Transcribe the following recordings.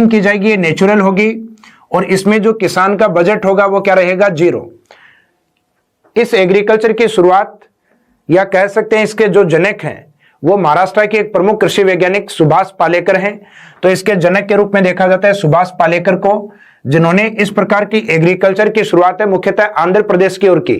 की जाएगी ये नेचुरल होगी और इसमें जो किसान का बजट होगा वो क्या रहेगा, 0। इस एग्रीकल्चर की शुरुआत या कह सकते हैं इसके जो जनक हैं वो महाराष्ट्र के एक प्रमुख कृषि वैज्ञानिक सुभाष पालेकर हैं। तो इसके जनक के रूप में देखा जाता है सुभाष पालेकर को, जिन्होंने इस प्रकार की एग्रीकल्चर की शुरुआत है मुख्यतः आंध्र प्रदेश की ओर की।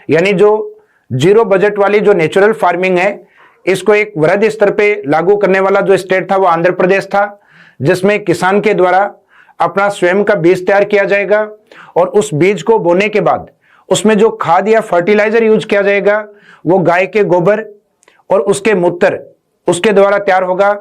यानी जो 0 बजट वाली जो नेचुरल फार्मिंग है इसको एक वृहद स्तर पे लागू करने वाला जो स्टेट था वो आंध्र प्रदेश था, जिसमें किसान के द्वारा अपना स्वयं का बीज तैयार किया जाएगा और उस बीज को बोने के बाद उसमें जो खाद या फर्टिलाइजर यूज किया जाएगा वो गाय के गोबर और उसके मूत्र उसके द्वारा तैयार होगा।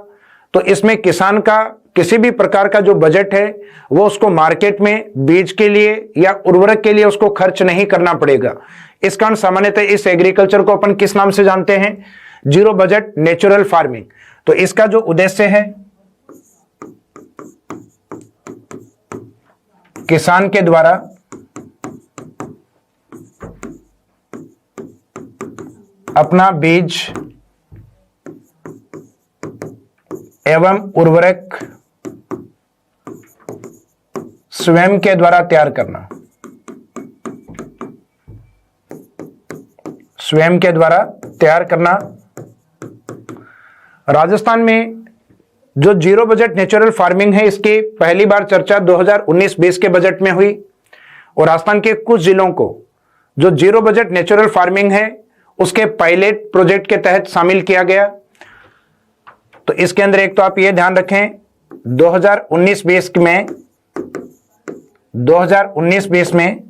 तो इसमें किसान का किसी भी प्रकार का जो बजट है वो उसको मार्केट में बीज के लिए या उर्वरक के लिए उसको खर्च नहीं करना पड़ेगा। इस कारण सामान्यतः इस एग्रीकल्चर को अपन किस नाम से जानते हैं, 0 बजट नेचुरल फार्मिंग। तो इसका जो उद्देश्य है किसान के द्वारा अपना बीज एवं उर्वरक स्वयं के द्वारा तैयार करना, स्वयं के द्वारा तैयार करना। राजस्थान में जो 0 बजट नेचुरल फार्मिंग है इसकी पहली बार चर्चा 2019-20 के बजट में हुई और राजस्थान के कुछ जिलों को जो 0 बजट नेचुरल फार्मिंग है उसके पायलट प्रोजेक्ट के तहत शामिल किया गया। तो इसके अंदर एक तो आप ये ध्यान रखें 2019-20 में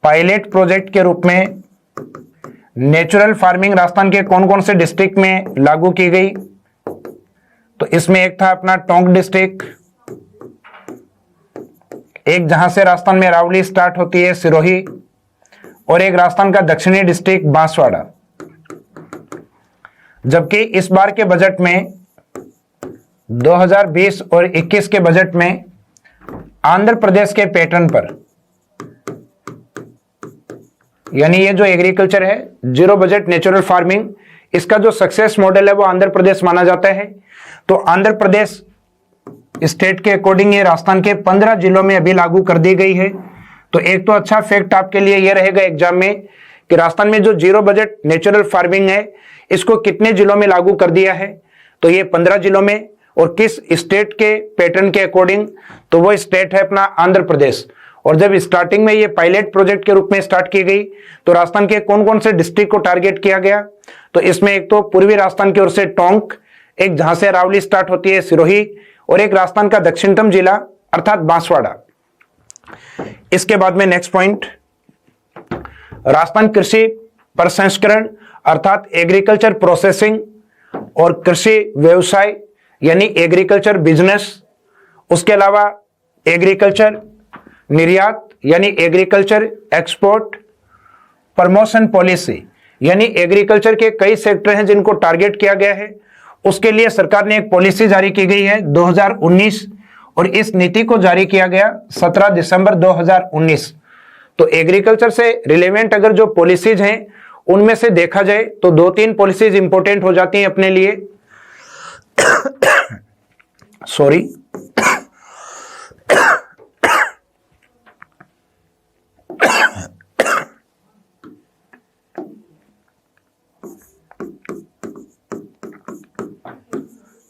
पायलट प्रोजेक्ट के रूप में नेचुरल फार्मिंग राजस्थान के कौन कौन से डिस्ट्रिक्ट में लागू की गई। तो इसमें एक था अपना टोंक डिस्ट्रिक्ट, एक जहां से राजस्थान में रावली स्टार्ट होती है सिरोही, और एक राजस्थान का दक्षिणी डिस्ट्रिक्ट बांसवाड़ा। जबकि इस बार के बजट में 2020 और 21 के बजट में आंध्र प्रदेश के पैटर्न पर, यानी ये जो एग्रीकल्चर है 0 बजट नेचुरल फार्मिंग, इसका जो सक्सेस मॉडल है वो आंध्र प्रदेश माना जाता है। तो आंध्र प्रदेश स्टेट के अकॉर्डिंग ये राजस्थान के 15 जिलों में अभी लागू कर दी गई है। तो एक तो अच्छा फैक्ट आपके लिए ये रहेगा एग्जाम में कि राजस्थान में जो 0 बजट नेचुरल फार्मिंग है इसको कितने जिलों में लागू कर दिया है, तो ये 15 जिलों में। और किस स्टेट के पैटर्न के अकॉर्डिंग, तो वो स्टेट है अपना आंध्र प्रदेश। और जब स्टार्टिंग में ये पायलट प्रोजेक्ट के रूप में स्टार्ट की गई तो राजस्थान के कौन कौन से डिस्ट्रिक्ट को टारगेट किया गया, तो इसमें एक तो पूर्वी राजस्थान की ओर से टोंक, एक जहां से रावली स्टार्ट होती है सिरोही, और एक राजस्थान का दक्षिणतम जिला अर्थात बांसवाड़ा। इसके बाद में नेक्स्ट पॉइंट, राजस्थान कृषि प्रसंस्करण अर्थात एग्रीकल्चर प्रोसेसिंग और कृषि व्यवसाय यानी एग्रीकल्चर बिजनेस, उसके अलावा एग्रीकल्चर निर्यात यानी एग्रीकल्चर एक्सपोर्ट, प्रमोशन पॉलिसी यानी एग्रीकल्चर के कई सेक्टर हैं जिनको टारगेट किया गया है। उसके लिए सरकार ने एक पॉलिसी जारी की गई है 2019 और इस नीति को जारी किया गया 17 दिसंबर 2019। तो एग्रीकल्चर से रिलेवेंट अगर जो पॉलिसीज हैं उनमें से देखा जाए तो 2-3 पॉलिसीज इंपॉर्टेंट हो जाती हैं अपने लिए। सॉरी,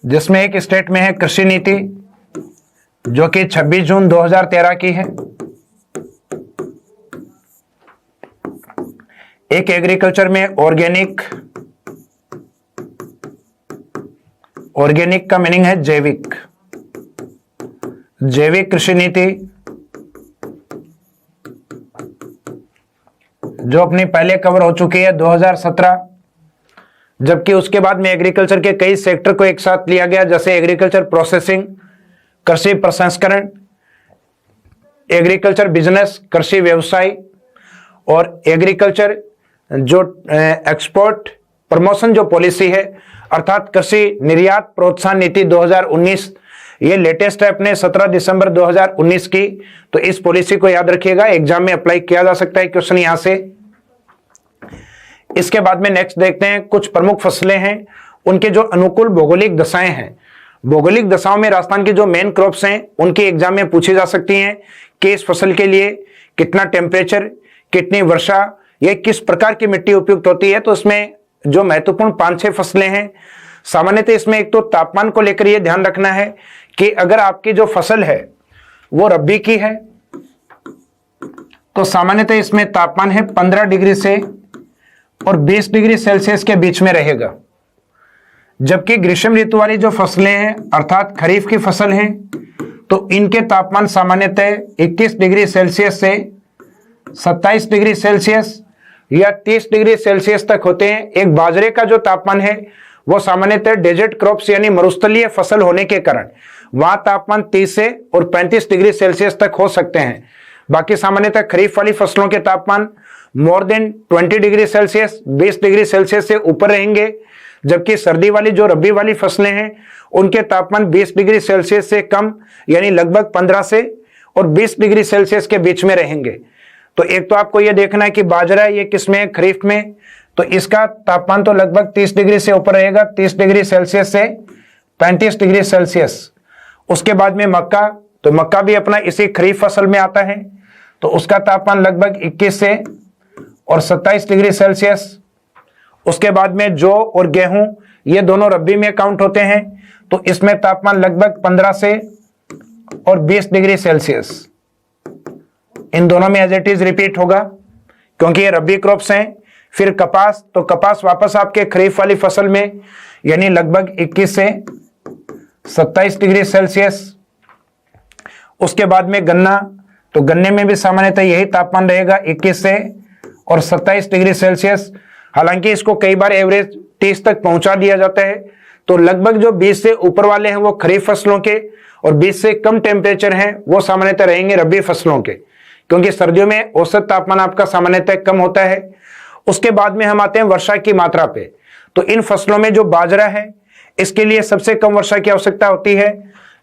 जिसमें एक स्टेट में है कृषि नीति जो कि 26 जून 2013 की है। एक एग्रीकल्चर में ऑर्गेनिक, ऑर्गेनिक का मीनिंग है जैविक, जैविक कृषि नीति जो अपनी पहले कवर हो चुकी है 2017। जबकि उसके बाद में एग्रीकल्चर के कई सेक्टर को एक साथ लिया गया, जैसे एग्रीकल्चर प्रोसेसिंग, कृषि प्रसंस्करण, एग्रीकल्चर बिजनेस, कृषि व्यवसाय, और एग्रीकल्चर जो एक्सपोर्ट प्रमोशन जो पॉलिसी है अर्थात कृषि निर्यात प्रोत्साहन नीति 2019, ये लेटेस्ट है अपने 17 दिसंबर 2019 की। तो इस पॉलिसी को याद रखिएगा, एग्जाम में अप्लाई किया जा सकता है क्वेश्चन यहां से। इसके बाद में नेक्स्ट देखते हैं कुछ प्रमुख फसलें हैं, उनके जो अनुकूल भौगोलिक दशाएं हैं भौगोलिक दशाओं में राजस्थान की जो मेन क्रॉप्स हैं उनकी एग्जाम में पूछी जा सकती हैं कि इस फसल के लिए कितना टेम्परेचर, कितनी वर्षा या किस प्रकार की मिट्टी उपयुक्त होती है। तो इसमें जो महत्वपूर्ण 5-6 फसलें हैं, सामान्यतः इसमें एक तो तापमान को लेकर यह ध्यान रखना है कि अगर आपकी जो फसल है वो रबी की है तो सामान्यतः इसमें तापमान है 15 डिग्री से और 20 डिग्री सेल्सियस के बीच में रहेगा। जबकि ग्रीष्म ऋतु वाली जो फसलें हैं अर्थात खरीफ की फसल हैं तो इनके तापमान सामान्यतः 21 डिग्री सेल्सियस से 27 डिग्री सेल्सियस या 30 डिग्री सेल्सियस तक होते हैं। एक बाजरे का जो तापमान है वो सामान्यतः डेजर्ट क्रॉप्स यानी मरुस्थलीय फसल होने के कारण वहां तापमान 30 से और 35 डिग्री सेल्सियस तक हो सकते हैं। बाकी सामान्यतः खरीफ वाली फसलों के तापमान more than 20 degree Celsius 20 degree Celsius से ऊपर रहेंगे। जबकि सर्दी वाली जो रबी वाली फसलें हैं उनके तापमान 20 डिग्री सेल्सियस से कम यानी लगभग 15 से और 20 डिग्री सेल्सियस के बीच में रहेंगे। तो एक तो आपको यह देखना है कि बाजरा ये किस में है, खरीफ में, तो इसका तापमान तो लगभग 30 डिग्री से ऊपर रहेगा, 30 डिग्री सेल्सियस से 35 डिग्री सेल्सियस। उसके बाद में मक्का, तो मक्का भी अपना इसी खरीफ फसल में आता है तो उसका तापमान लगभग 21 से और 27 डिग्री सेल्सियस। उसके बाद में जौ और गेहूं ये दोनों रबी में काउंट होते हैं तो इसमें तापमान लगभग 15 से और 20 डिग्री सेल्सियस। इन दोनों में एज इट इज रिपीट होगा क्योंकि ये रबी क्रॉप्स हैं। फिर कपास, तो कपास वापस आपके खरीफ वाली फसल में यानी लगभग 21 से 27 डिग्री सेल्सियस। उसके बाद में गन्ना, तो गन्ने में भी सामान्यतः यही तापमान रहेगा 21 से और 27 डिग्री सेल्सियस। हालांकि इसको कई बार एवरेज 30 तक पहुंचा दिया जाता है। तो लगभग जो 20 से ऊपर वाले हैं वो खरीफ फसलों के और 20 से कम टेम्परेचर हैं वो सामान्यतः रहेंगे रबी फसलों के, क्योंकि सर्दियों में औसत तापमान आपका सामान्यतः कम होता है। उसके बाद में हम आते हैं वर्षा की मात्रा पे। तो इन फसलों में जो बाजरा है इसके लिए सबसे कम वर्षा की आवश्यकता होती है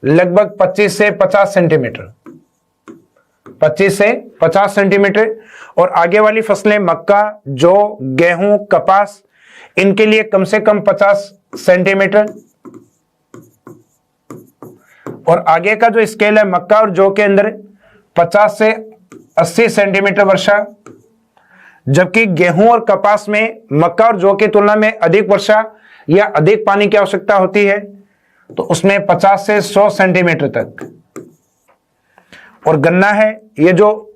लगभग 25 से 50 सेंटीमीटर, 25 से 50 सेंटीमीटर। और आगे वाली फसलें मक्का, जौ, गेहूं, कपास इनके लिए कम से कम 50 सेंटीमीटर। और आगे का जो स्केल है मक्का और जौ के अंदर 50 से 80 सेंटीमीटर वर्षा। जबकि गेहूं और कपास में मक्का और जौ की तुलना में अधिक वर्षा या अधिक पानी की आवश्यकता होती है तो उसमें 50 से 100 सेंटीमीटर तक। और गन्ना है, ये जो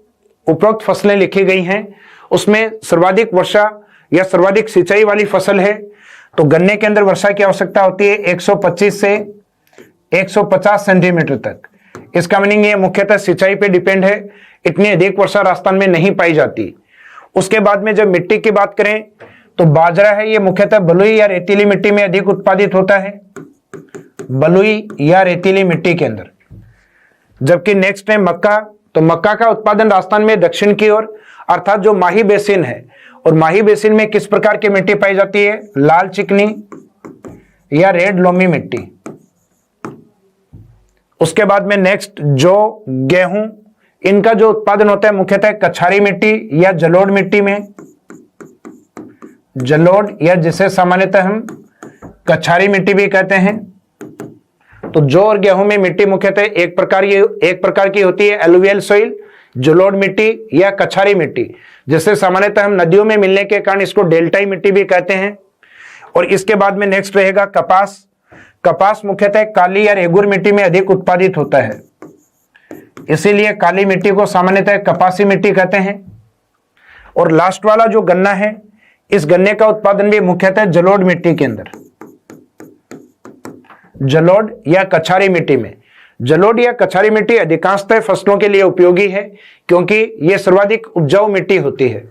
उपरोक्त फसलें लिखी गई हैं उसमें सर्वाधिक वर्षा या सर्वाधिक सिंचाई वाली फसल है तो गन्ने के अंदर वर्षा की आवश्यकता होती है 125 से 150 सेंटीमीटर तक। इसका मीनिंग ये मुख्यतः सिंचाई पे डिपेंड है, इतनी अधिक वर्षा राजस्थान में नहीं पाई जाती। उसके बाद में जब मिट्टी की बात करें तो बाजरा है ये मुख्यतः बलुई या रेतीली मिट्टी में अधिक उत्पादित होता है, बलुई या रेतीली मिट्टी के अंदर। जबकि नेक्स्ट है मक्का, तो मक्का का उत्पादन राजस्थान में दक्षिण की ओर अर्थात जो माही बेसिन है, और माही बेसिन में किस प्रकार की मिट्टी पाई जाती है, लाल चिकनी या रेड लोमी मिट्टी। उसके बाद में नेक्स्ट जौ, गेहूं इनका जो उत्पादन होता है मुख्यतः कछारी मिट्टी या जलोढ़ मिट्टी में, जलोढ़ या जिसे सामान्यतः हम कछारी मिट्टी भी कहते हैं। तो जौ और गेहूं में मिट्टी मुख्यतः एक प्रकार की होती है एलुवियल सॉइल, जलोढ़ मिट्टी या कछारी मिट्टी, जिसे सामान्यतः हम नदियों में मिलने के कारण इसको डेल्टाई मिट्टी भी कहते हैं। और इसके बाद में नेक्स्ट रहेगा कपास। कपास मुख्यतः काली या रेगुर मिट्टी में अधिक उत्पादित होता है, इसीलिए काली मिट्टी को सामान्यतः कपासी मिट्टी कहते हैं। और लास्ट वाला जो गन्ना है, इस गन्ने का उत्पादन भी मुख्यतः जलोढ़ मिट्टी के अंदर, जलोढ़ या कछारी मिट्टी में। जलोढ़ या कछारी मिट्टी अधिकांशतः फसलों के लिए उपयोगी है क्योंकि यह सर्वाधिक उपजाऊ मिट्टी होती है।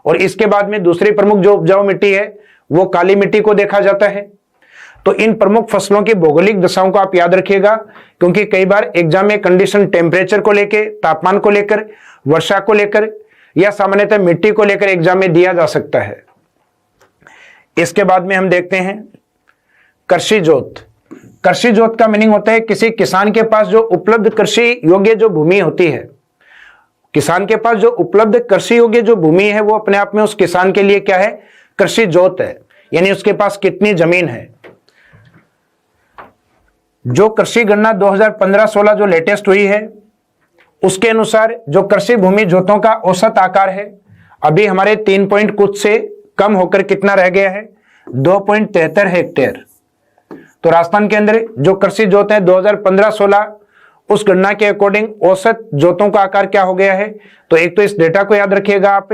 और इसके बाद में दूसरी प्रमुख जो उपजाऊ मिट्टी है वो काली मिट्टी को देखा जाता है। तो इन प्रमुख फसलों की भौगोलिक दशाओं को आप याद रखिएगा क्योंकि कई बार एग्जाम में कंडीशन टेम्परेचर को लेकर, तापमान को लेकर, वर्षा को लेकर या सामान्यतः मिट्टी को लेकर एग्जाम में दिया जा सकता है। इसके बाद में हम देखते हैं कृषि जोत। कृषि जोत का मीनिंग होता है किसी किसान के पास जो उपलब्ध कृषि योग्य जो भूमि होती है, किसान के पास जो उपलब्ध कृषि योग्य जो भूमि है वो अपने आप में उस किसान के लिए क्या है, कृषि जोत है, यानी उसके पास कितनी जमीन है। जो कृषि गणना 2015-16 जो लेटेस्ट हुई है उसके अनुसार जो कृषि भूमि जोतों का औसत आकार है अभी हमारे 3 पॉइंट कुछ से कम होकर कितना रह गया है, 2.73 हेक्टेयर। तो राजस्थान के अंदर जो कृषि जोत है 2015-16 उस गणना के अकॉर्डिंग औसत जोतों का आकार क्या हो गया है, तो एक तो इस डेटा को याद रखिएगा आप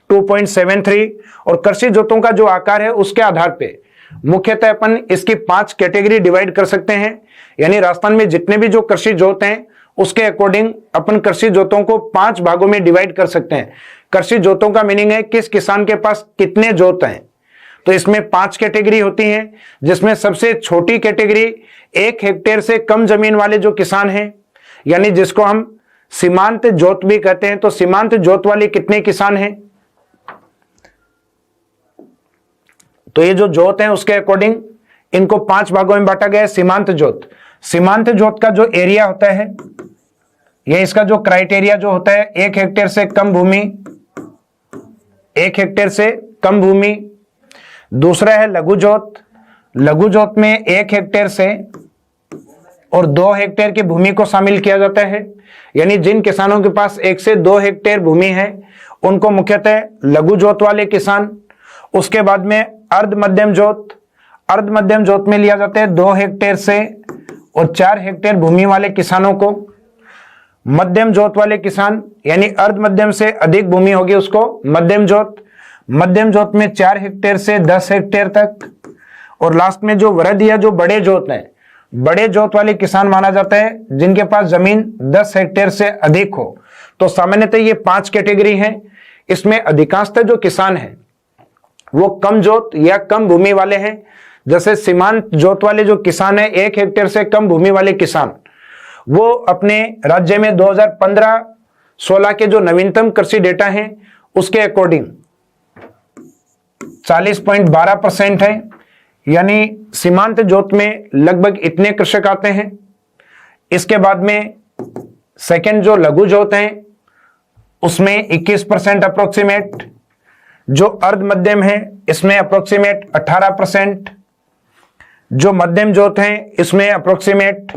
2.73, और कृषि जोतों का जो आकार है उसके आधार पे मुख्यतः अपन इसकी 5 कैटेगरी डिवाइड कर सकते हैं। यानी राजस्थान में जितने भी जो कृषि जोत हैं उसके अकॉर्डिंग अपन कृषि जोतों को 5 भागों में डिवाइड कर सकते हैं। कृषि जोतों का मीनिंग है किस किसान के पास कितने जोत हैं। तो इसमें 5 कैटेगरी होती हैं, जिसमें सबसे छोटी कैटेगरी 1 हेक्टेयर से कम जमीन वाले जो किसान हैं, यानी जिसको हम सीमांत जोत भी कहते हैं। तो सीमांत जोत वाले कितने किसान हैं, तो ये जो जोत है उसके अकॉर्डिंग इनको 5 भागों में बांटा गया है। सीमांत जोत का जो एरिया होता है, ये इसका जो क्राइटेरिया जो होता है 1 हेक्टेयर से कम भूमि, 1 हेक्टेयर से कम भूमि। दूसरा है लघु जोत में 1 हेक्टेयर से और 2 हेक्टेयर की भूमि को शामिल किया जाता है। यानी जिन किसानों के पास 1 से 2 हेक्टेयर भूमि है उनको मुख्यतः लघु जोत वाले किसान। उसके बाद में अर्ध मध्यम जोत में लिया जाता है 2 हेक्टेयर से और 4 हेक्टेयर भूमि वाले किसानों को। मध्यम जोत वाले किसान यानी अर्ध मध्यम से अधिक भूमि होगी उसको मध्यम जोत में 4 हेक्टेयर से 10 हेक्टेयर तक। और लास्ट में जो वृद्ध या जो बड़े जोत हैं, बड़े जोत वाले किसान माना जाता है जिनके पास जमीन 10 हेक्टेयर से अधिक हो। तो सामान्यतः ये 5 कैटेगरी हैं। इसमें अधिकांशतः जो किसान हैं वो कम जोत या कम भूमि वाले हैं। जैसे सीमांत जोत वाले जो किसान है 1 हेक्टेयर से कम भूमि वाले किसान, वो अपने राज्य में 2015-16 के जो नवीनतम कृषि डेटा हैं उसके अकॉर्डिंग 40.12% है। यानी सीमांत जोत में लगभग इतने कृषक आते हैं। इसके बाद में सेकंड जो लघु जोत है उसमें 21% अप्रोक्सीमेट। जो अर्ध मध्यम है इसमें अप्रोक्सीमेट 18%। जो मध्यम जोत है इसमें अप्रोक्सीमेट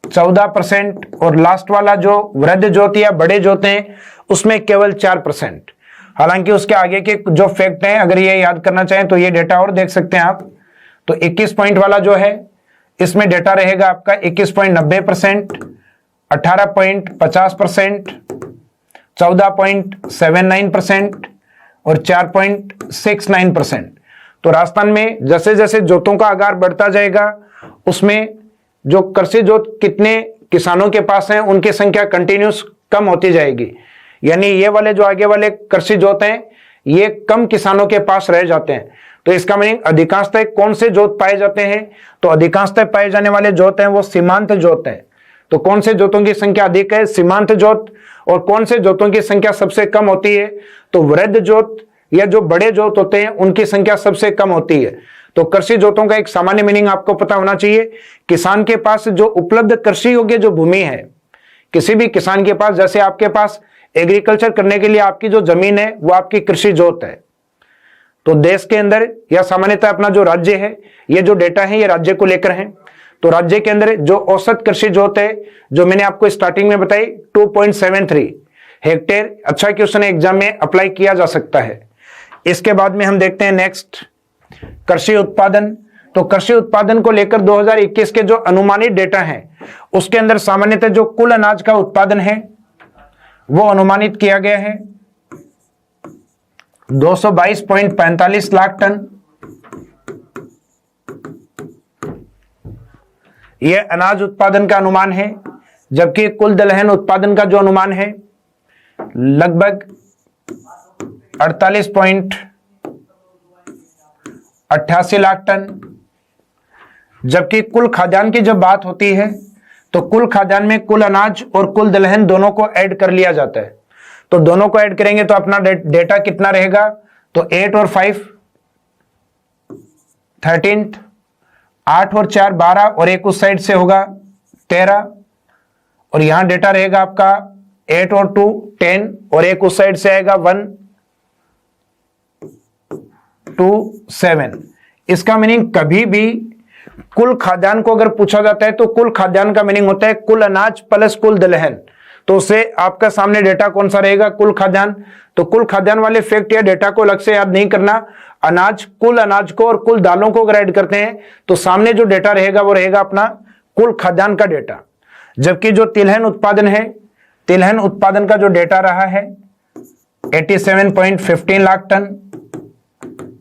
14%। और लास्ट वाला जो वृद्ध जोत या बड़े जोत हैं उसमें केवल 4%। हालांकि उसके आगे के जो फैक्ट हैं अगर ये याद करना चाहें तो ये डेटा और देख सकते हैं आप। तो 21 पॉइंट वाला जो है इसमें डेटा रहेगा आपका 21.90%, 18.50%, 14.79% और 4.69%। तो राजस्थान में जैसे जैसे जोतों का आकार बढ़ता जाएगा उसमें जो कृषि जोत कितने किसानों के पास हैं उनकी संख्या कंटिन्यूस कम होती जाएगी। यानी ये वाले जो आगे वाले कृषि जोत हैं ये कम किसानों के पास रह जाते हैं। तो इसका मीनिंग अधिकांशतः कौन से जोत पाए जाते हैं, तो अधिकांशतः पाए जाने वाले जोत हैं वो सीमांत जोत हैं। तो कौन से जोतों की संख्या अधिक है, सीमांत जोत। और कौन से जोतों की संख्या सबसे कम होती है, तो वृद्ध जोत या जो बड़े जोत होते हैं उनकी संख्या सबसे कम होती है। तो कृषि जोतों का एक सामान्य मीनिंग आपको पता होना चाहिए, किसान के पास जो उपलब्ध कृषि योग्य जो भूमि है, किसी भी किसान के पास, जैसे आपके पास एग्रीकल्चर करने के लिए आपकी जो जमीन है वो आपकी कृषि जोत है। तो देश के अंदर या सामान्यतः अपना जो राज्य है, ये जो डेटा है ये राज्य को लेकर है। तो राज्य के अंदर जो औसत कृषि जोत है जो मैंने आपको स्टार्टिंग में बताई 2.73 हेक्टेयर। अच्छा क्वेश्चन एग्जाम में अप्लाई किया जा सकता है। इसके बाद में हम देखते हैं नेक्स्ट कृषि उत्पादन। तो कृषि उत्पादन को लेकर 2021 के जो अनुमानित डेटा हैं उसके अंदर सामान्यतः जो कुल अनाज का उत्पादन है वो अनुमानित किया गया है 222.45 लाख टन। यह अनाज उत्पादन का अनुमान है, जबकि कुल दलहन उत्पादन का जो अनुमान है लगभग 48.88 लाख टन। जबकि कुल खाद्यान्न की जब बात होती है तो कुल खाद्यान्न में कुल अनाज और कुल दलहन दोनों को ऐड कर लिया जाता है। तो दोनों को ऐड करेंगे तो अपना डेटा कितना रहेगा, तो 8 और 5 13, 8 और 4 12 और एक उस साइड से होगा 13 और यहां डेटा रहेगा आपका 8 और 2 10 और एक उस साइड से आएगा 1 2 7। इसका मीनिंग कभी भी कुल खाद्यान्न को अगर पूछा जाता है तो कुल खाद्यान्न का मीनिंग होता है कुल अनाज प्लस कुल दलहन। तो उससे आपका सामने डेटा कौन सा रहेगा? कुल खाद्यान्न। तो कुल खाद्यान्न वाले फैक्ट या डेटा को अलग से याद नहीं करना। अनाज, कुल अनाज को और कुल दालों को अगर ऐड करते हैं तो सामने जो डेटा रहेगा वो रहेगा अपना कुल खाद्यान्न का डेटा। जबकि जो तिलहन उत्पादन है, तिलहन उत्पादन का जो डेटा रहा है 87.15 lakh tonne,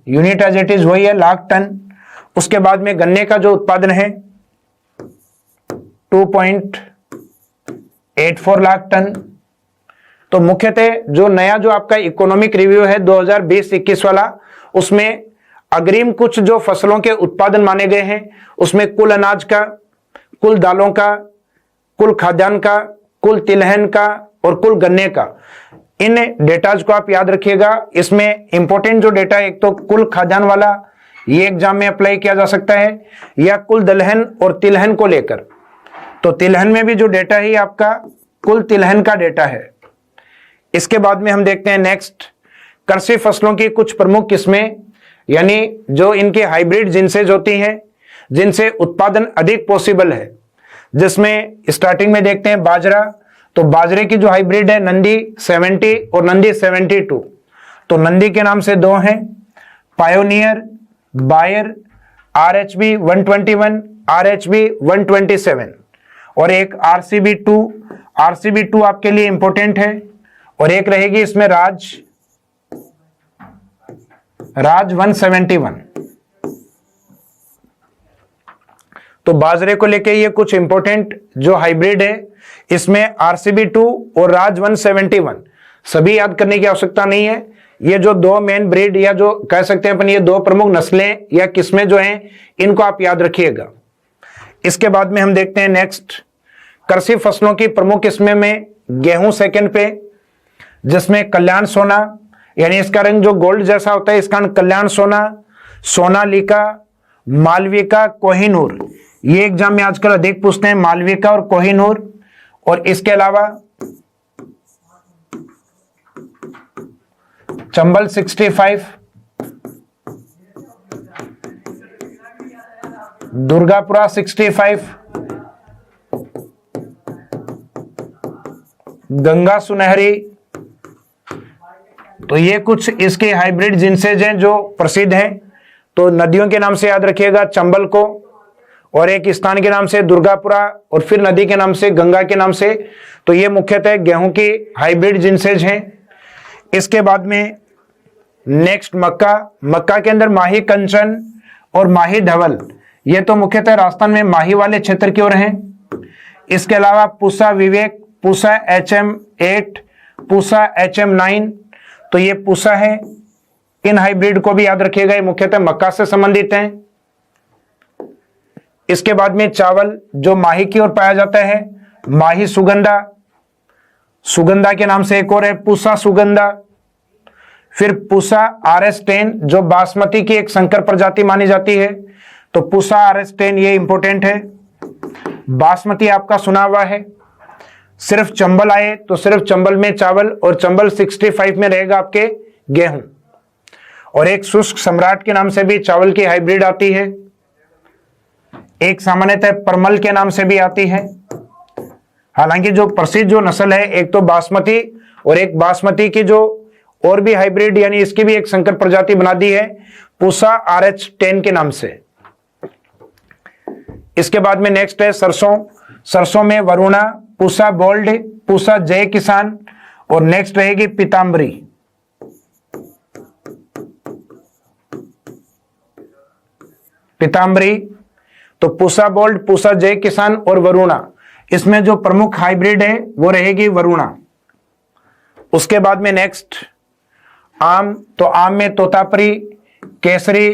unit as it is वही है लाख टन। उसके बाद में गन्ने का जो उत्पादन है 2.84 लाख टन। तो मुख्यतः जो नया जो आपका इकोनॉमिक रिव्यू है 2020-21 वाला, उसमें अग्रिम कुछ जो फसलों के उत्पादन माने गए हैं उसमें कुल अनाज का, कुल दालों का, कुल खाद्यान्न का, कुल तिलहन का और कुल गन्ने का, इन डेटाज को आप याद रखिएगा। इसमें इंपॉर्टेंट जो डेटा है, एक तो कुल खाद्यान्न वाला, ये एग्जाम में अप्लाई किया जा सकता है, या कुल दलहन और तिलहन को लेकर। तो तिलहन में भी जो डेटा है आपका कुल तिलहन का डेटा है। इसके बाद में हम देखते हैं नेक्स्ट, कृषि फसलों की कुछ प्रमुख किस्में, यानी जो इनके हाइब्रिड जिनसेज होती हैं जिनसे उत्पादन अधिक पॉसिबल है। जिसमें स्टार्टिंग में देखते हैं बाजरा। तो बाजरे की जो हाइब्रिड है नंदी 70 और नंदी 72। तो नंदी के नाम से दो हैं, पायोनियर, बायर, RHB 121, RHB 127 और एक RCB2। RCB2 आपके लिए इंपॉर्टेंट है। और एक रहेगी इसमें राज 171। तो बाजरे को लेके ये कुछ इंपॉर्टेंट जो हाइब्रिड है, इसमें RCB2 और राज 171 सभी याद करने की आवश्यकता नहीं है। ये जो दो मेन ब्रीड या जो कह सकते हैं अपन, ये दो प्रमुख नस्लें या किस्में जो हैं, इनको आप याद रखिएगा। इसके बाद में हम देखते हैं नेक्स्ट, कृषि फसलों की प्रमुख किस्में में गेहूं सेकंड पे, जिसमें कल्याण सोना, यानी इसका रंग जो गोल्ड जैसा होता है इसका कल्याण सोना, सोनालिका, मालविका, कोहिनूर। ये एग्जाम में आजकल अधिक पूछते हैं, मालविका और कोहिनूर। और इसके अलावा चंबल 65, दुर्गापुरा 65, गंगा सुनहरी। तो ये कुछ इसके हाइब्रिड जिनसेज हैं जो प्रसिद्ध हैं। तो नदियों के नाम से याद रखिएगा चंबल को, और एक स्थान के नाम से दुर्गापुरा, और फिर नदी के नाम से गंगा के नाम से। तो ये मुख्यतः गेहूं की हाइब्रिड जिनसेज हैं। इसके बाद में नेक्स्ट मक्का। मक्का के अंदर माही कंचन और माही धवल, ये तो मुख्यतः राजस्थान में माही वाले क्षेत्र की ओर हैं। इसके अलावा पूसा विवेक, पूसा HM8, पूसा HM9, तो ये पूसा है। इन हाइब्रिड को भी याद रखिएगा, ये मुख्यतः मक्का से संबंधित हैं। इसके बाद में चावल जो माही की ओर पाया जाता है, माही सुगंधा, सुगंधा के नाम से एक और है पूसा सुगंधा। फिर पूसा RS10 जो बासमती की एक संकर प्रजाति मानी जाती है। तो पूसा RS10 ये इंपॉर्टेंट है। बासमती आपका सुना हुआ है। सिर्फ चंबल आए तो सिर्फ चंबल में चावल, और चंबल 65 में रहेगा आपके गेहूं। और एक शुष्क सम्राट के नाम से भी चावल की हाइब्रिड आती है। एक सामान्यतः परमल के नाम से भी आती है। हालांकि जो प्रसिद्ध जो नस्ल है, एक तो बासमती, और एक बासमती की जो और भी हाइब्रिड, यानी इसकी भी एक संकर प्रजाति बना दी है पूसा RH10 के नाम से। इसके बाद में नेक्स्ट है सरसों। सरसों में वरुणा, पूसा बोल्ड, पूसा जय किसान, और नेक्स्ट रहेगी पीताम्बरी। पीताम्बरी, तो पूसा बोल्ड, पूसा जय किसान और वरुणा, इसमें जो प्रमुख हाइब्रिड है वो रहेगी वरुणा। उसके बाद में नेक्स्ट आम। तो आम में तोतापरी, केसरी,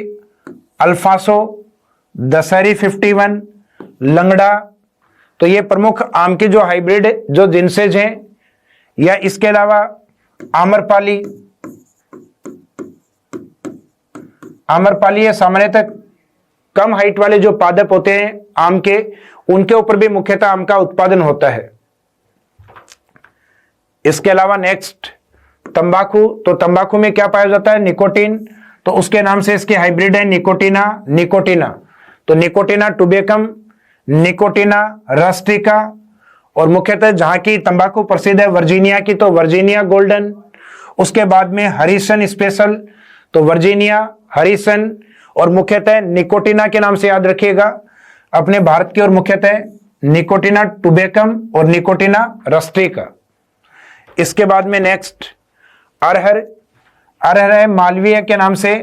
अल्फासो, दशहरी 51, लंगड़ा। तो ये प्रमुख आम की जो हाइब्रिड जो जिनसेज हैं। या इसके अलावा आम्रपाली। आम्रपाली ये सामान्यतः कम हाइट वाले जो पादप होते हैं आम के, उनके ऊपर भी मुख्यतः आम का उत्पादन होता है। इसके अलावा नेक्स्ट तंबाकू। तो तंबाकू में क्या पाया जाता है? निकोटीन। तो उसके नाम से इसकी हाइब्रिड है निकोटीना, निकोटीना। तो निकोटिना टुबेकम, निकोटिना रस्टिका, और मुख्यतः जहां की तंबाकू प्रसिद्ध है वर्जीनिया की, तो वर्जीनिया गोल्डन। उसके बाद में हरिसन स्पेशल, तो वर्जीनिया हरिसन, और मुख्यतः निकोटिना के नाम से याद रखिएगा अपने भारत की ओर, मुख्यतः निकोटिना टुबेकम और निकोटिना रस्टिका। इसके बाद में नेक्स्ट अरहर, अरहर है मालवीय के नाम से,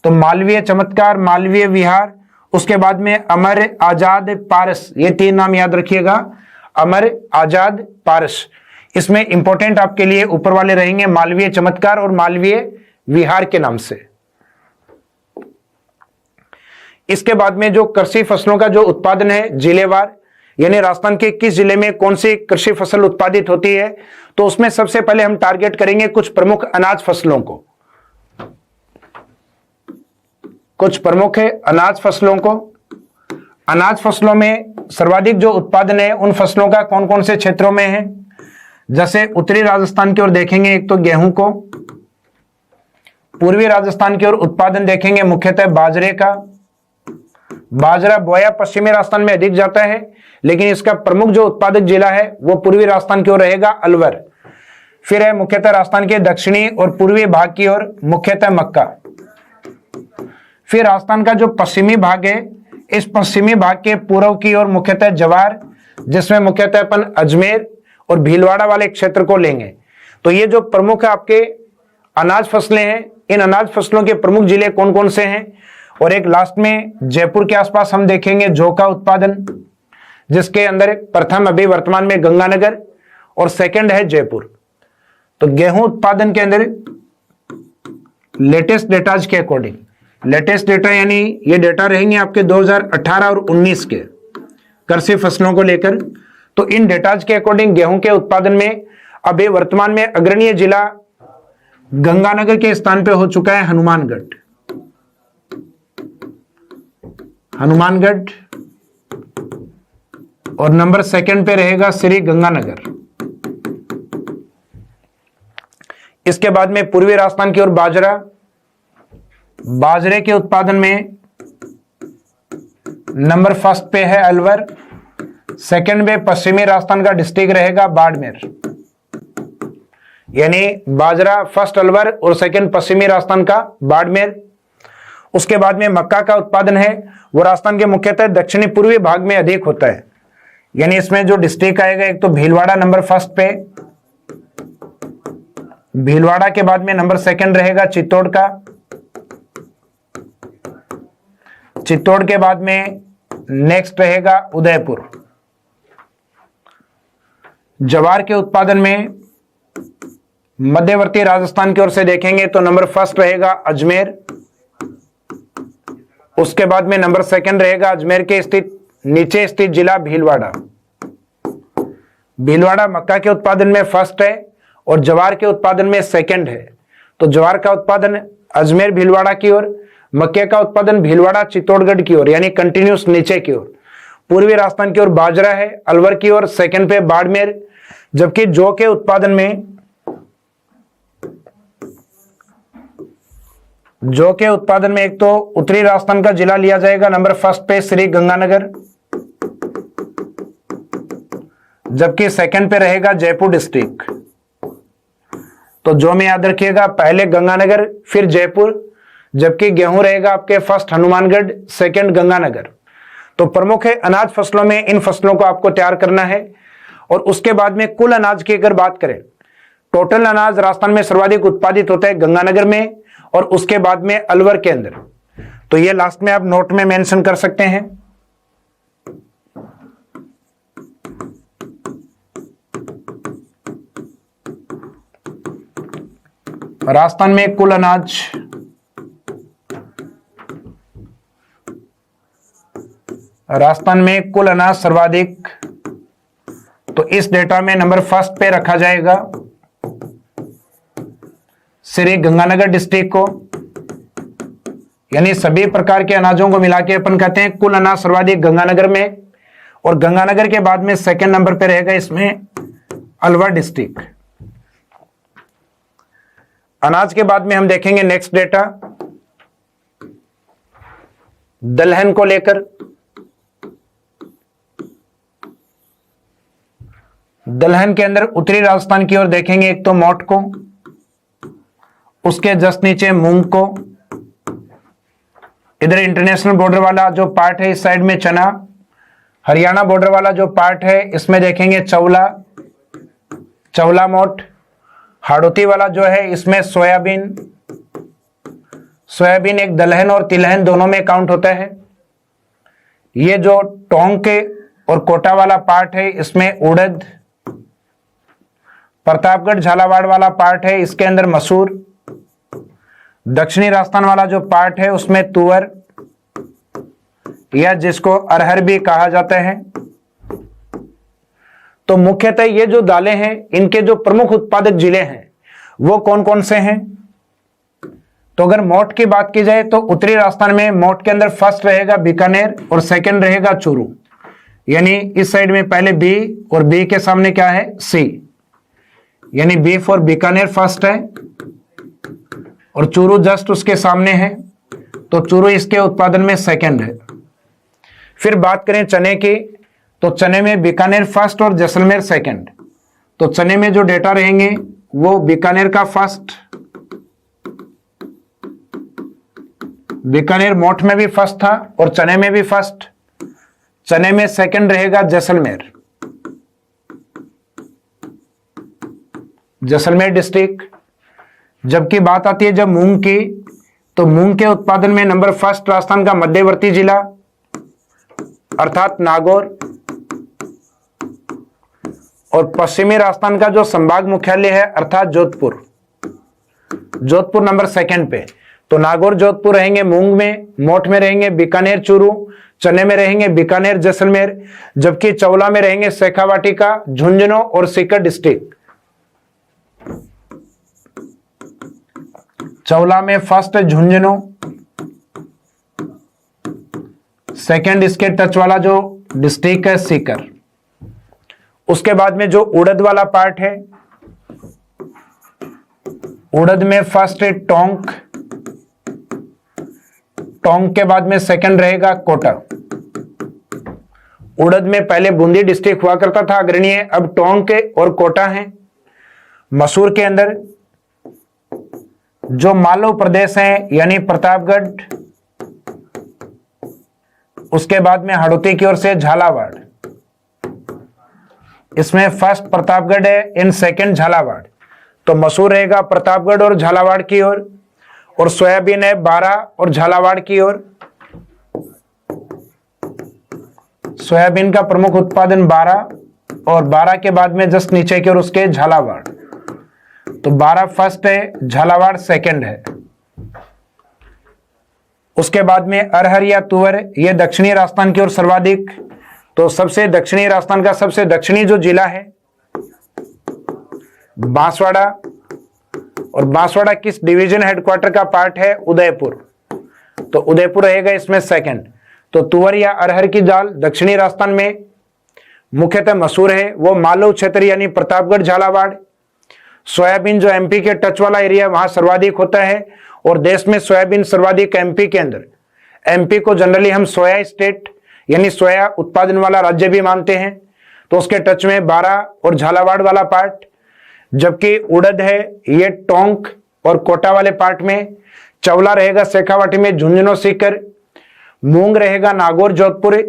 तो मालवीय चमत्कार, मालवीय विहार। उसके बाद में अमर आजाद पारस, ये 3 नाम याद रखिएगा, अमर आजाद पारस। इसमें इंपॉर्टेंट आपके लिए ऊपर वाले रहेंगे मालवीय चमत्कार और मालवीय विहार के नाम से। इसके बाद में जो कृषि फसलों का जो उत्पादन है जिलेवार, यानी राजस्थान के किस जिले में कौन सी कृषि फसल उत्पादित होती है, तो उसमें सबसे पहले हम टारगेट करेंगे कुछ प्रमुख अनाज फसलों को, कुछ प्रमुख अनाज फसलों को। अनाज फसलों में सर्वाधिक जो उत्पादन है उन फसलों का कौन कौन से क्षेत्रों में है, जैसे उत्तरी राजस्थान की ओर देखेंगे एक तो गेहूं को, पूर्वी राजस्थान की ओर उत्पादन देखेंगे मुख्यतः बाजरे का। बाजरा बोया पश्चिमी राजस्थान में अधिक जाता है, लेकिन इसका प्रमुख जो उत्पादक जिला है वो पूर्वी राजस्थान की ओर रहेगा अलवर। फिर है मुख्यतः राजस्थान के दक्षिणी और पूर्वी भाग की ओर मुख्यतः मक्का। फिर राजस्थान का जो पश्चिमी भाग है, इस पश्चिमी भाग के पूर्व की ओर मुख्यतः जवार, जिसमें मुख्यतः अपन अजमेर और भीलवाड़ा वाले क्षेत्र को लेंगे। तो ये जो प्रमुख आपके अनाज फसलें हैं, इन अनाज फसलों के प्रमुख जिले कौन कौन से हैं। और एक लास्ट में जयपुर के आसपास हम देखेंगे जौ का उत्पादन, जिसके अंदर प्रथम अभी वर्तमान में गंगानगर और सेकंड है जयपुर। तो गेहूं उत्पादन के अंदर लेटेस्ट डेटाज के अकॉर्डिंग, लेटेस्ट डेटा यानी ये डेटा रहेंगे आपके 2018 और 19 के कृषि फसलों को लेकर। तो इन डेटाज के अकॉर्डिंग गेहूं के उत्पादन में अभी वर्तमान में अग्रणीय जिला गंगानगर के स्थान पे हो चुका है हनुमानगढ़। हनुमानगढ़ और नंबर सेकंड पे रहेगा श्री गंगानगर। इसके बाद में पूर्वी राजस्थान की ओर बाजरा, बाजरे के उत्पादन में नंबर फर्स्ट पे है अलवर, सेकंड पे पश्चिमी राजस्थान का डिस्ट्रिक्ट रहेगा बाड़मेर। यानी बाजरा फर्स्ट अलवर और सेकंड पश्चिमी राजस्थान का बाड़मेर। उसके बाद में मक्का का उत्पादन है वो राजस्थान के मुख्यतः दक्षिणी पूर्वी भाग में अधिक होता है। यानी इसमें जो डिस्ट्रिक्ट आएगा एक तो भीलवाड़ा नंबर फर्स्ट पे, भीलवाड़ा के बाद में नंबर सेकंड रहेगा चित्तौड़ का, चित्तौड़ के बाद में नेक्स्ट रहेगा उदयपुर। जवार के उत्पादन में मध्यवर्ती राजस्थान की ओर से देखेंगे तो नंबर फर्स्ट रहेगा अजमेर, उसके बाद में नंबर सेकंड रहेगा अजमेर के स्थित नीचे स्थित जिला भीलवाड़ा। भीलवाड़ा मक्का के उत्पादन में फर्स्ट है और जवार के उत्पादन में सेकंड है। तो जवार का उत्पादन अजमेर भीलवाड़ा की ओर, मक्के का उत्पादन भीलवाड़ा चित्तौड़गढ़ की ओर, यानी कंटिन्यूस नीचे की ओर। पूर्वी राजस्थान की ओर बाजरा है अलवर की ओर, सेकंड पे बाड़मेर। जबकि जौ के उत्पादन में, जौ के उत्पादन में एक तो उत्तरी राजस्थान का जिला लिया जाएगा नंबर फर्स्ट पे श्री गंगानगर, जबकि सेकंड पे रहेगा जयपुर डिस्ट्रिक्ट। तो जौ में याद रखिएगा पहले गंगानगर फिर जयपुर, जबकि गेहूं रहेगा आपके फर्स्ट हनुमानगढ़, सेकंड गंगानगर। तो प्रमुख है अनाज फसलों में इन फसलों को आपको तैयार करना है। और उसके बाद में कुल अनाज की अगर बात करें, टोटल अनाज राजस्थान में सर्वाधिक उत्पादित होता है गंगानगर में और उसके बाद में अलवर के अंदर। तो ये लास्ट में आप नोट में मेंशन कर सकते हैं। राजस्थान में कुल अनाज, राजस्थान में कुल अनाज सर्वाधिक, तो इस डेटा में नंबर फर्स्ट पे रखा जाएगा श्री गंगानगर डिस्ट्रिक्ट को। यानी सभी प्रकार के अनाजों को मिला के अपन कहते हैं कुल अनाज सर्वाधिक गंगानगर में, और गंगानगर के बाद में सेकंड नंबर पे रहेगा इसमें अलवर डिस्ट्रिक्ट। अनाज के बाद में हम देखेंगे नेक्स्ट डेटा दलहन को लेकर, दलहन के अंदर उत्तरी राजस्थान की ओर देखेंगे एक तो मोट को, उसके जस्ट नीचे मूंग को, इधर इंटरनेशनल बॉर्डर वाला जो पार्ट है इस साइड में चना, हरियाणा बॉर्डर वाला जो पार्ट है इसमें देखेंगे चौला, चौला मोट, हाड़ौती वाला जो है इसमें सोयाबीन, सोयाबीन एक दलहन और तिलहन दोनों में काउंट होता है। ये जो टोंक के और कोटा वाला पार्ट है इसमें उड़द, प्रतापगढ़ झालावाड़ वाला पार्ट है इसके अंदर मसूर, दक्षिणी राजस्थान वाला जो पार्ट है उसमें तुअर या जिसको अरहर भी कहा जाता है। तो मुख्यतः ये जो दालें हैं इनके जो प्रमुख उत्पादक जिले हैं वो कौन कौन से हैं? तो अगर मोट की बात की जाए तो उत्तरी राजस्थान में मोट के अंदर फर्स्ट रहेगा बीकानेर और सेकंड रहेगा चूरू, यानी इस साइड में पहले बी और बी के सामने क्या है सी, यानी बी फॉर बीकानेर फर्स्ट है और चूरू जस्ट उसके सामने है, तो चूरू इसके उत्पादन में सेकंड है। फिर बात करें चने की तो चने में बीकानेर फर्स्ट और जैसलमेर सेकंड। तो चने में जो डेटा रहेंगे वो बीकानेर का फर्स्ट, बीकानेर मोट में भी फर्स्ट था और चने में भी फर्स्ट, चने में सेकंड रहेगा जैसलमेर, जैसलमेर डिस्ट्रिक्ट। जबकि बात आती है जब मूंग की, तो मूंग के उत्पादन में नंबर फर्स्ट राजस्थान का मध्यवर्ती जिला अर्थात नागौर, और पश्चिमी राजस्थान का जो संभाग मुख्यालय है अर्थात जोधपुर, जोधपुर नंबर सेकंड पे। तो नागौर जोधपुर रहेंगे मूंग में, मोट में रहेंगे बीकानेर चूरू, चने में रहेंगे बीकानेर जैसलमेर, जबकि चौला में रहेंगे शेखावाटी, झुंझुनू और सीकर डिस्ट्रिक्ट। चौला में फर्स्ट झुंझुनू, सेकंड इसके टच वाला जो डिस्ट्रिक्ट है सीकर। उसके बाद में जो उड़द वाला पार्ट है, उड़द में फर्स्ट है टोंक, टोंक के बाद में सेकंड रहेगा कोटा। उड़द में पहले बूंदी डिस्ट्रिक्ट हुआ करता था अग्रणीय, अब टोंक और कोटा है। मसूर के अंदर जो मालव प्रदेश है यानी प्रतापगढ़, उसके बाद में हाड़ौती की ओर से झालावाड़, इसमें फर्स्ट प्रतापगढ़ है इन सेकंड झालावाड़। तो मसूर रहेगा प्रतापगढ़ और झालावाड़ की ओर, और सोयाबीन है बारा और झालावाड़ की ओर। सोयाबीन का प्रमुख उत्पादन बारा, और बारा के बाद में जस्ट नीचे की ओर उसके झालावाड़। तो बारा फर्स्ट है, झालावाड़ सेकंड है। उसके बाद में अरहर या तुअर, ये दक्षिणी राजस्थान की ओर सर्वाधिक। तो सबसे दक्षिणी राजस्थान का सबसे दक्षिणी जो जिला है बांसवाड़ा, और बांसवाड़ा किस डिवीजन हेडक्वार्टर का पार्ट है? उदयपुर। तो उदयपुर रहेगा इसमें सेकंड। तो तुअर या अरहर की दाल दक्षिणी राजस्थान में मुख्यतः मसूर है, वो मालव क्षेत्र यानी प्रतापगढ़ झालावाड़। सोयाबीन जो एमपी के टच वाला एरिया वहां सर्वाधिक होता है, और देश में सोयाबीन सर्वाधिक एमपी के अंदर। एमपी को जनरली हम सोया स्टेट यानी सोया उत्पादन वाला राज्य भी मानते हैं। तो उसके टच में बारा और झालावाड़ वाला पार्ट, जबकि उड़द है ये टोंक और कोटा वाले पार्ट में, चौला रहेगा शेखावाटी में झुंझुनू सीकर, मूंग रहेगा नागौर जोधपुर,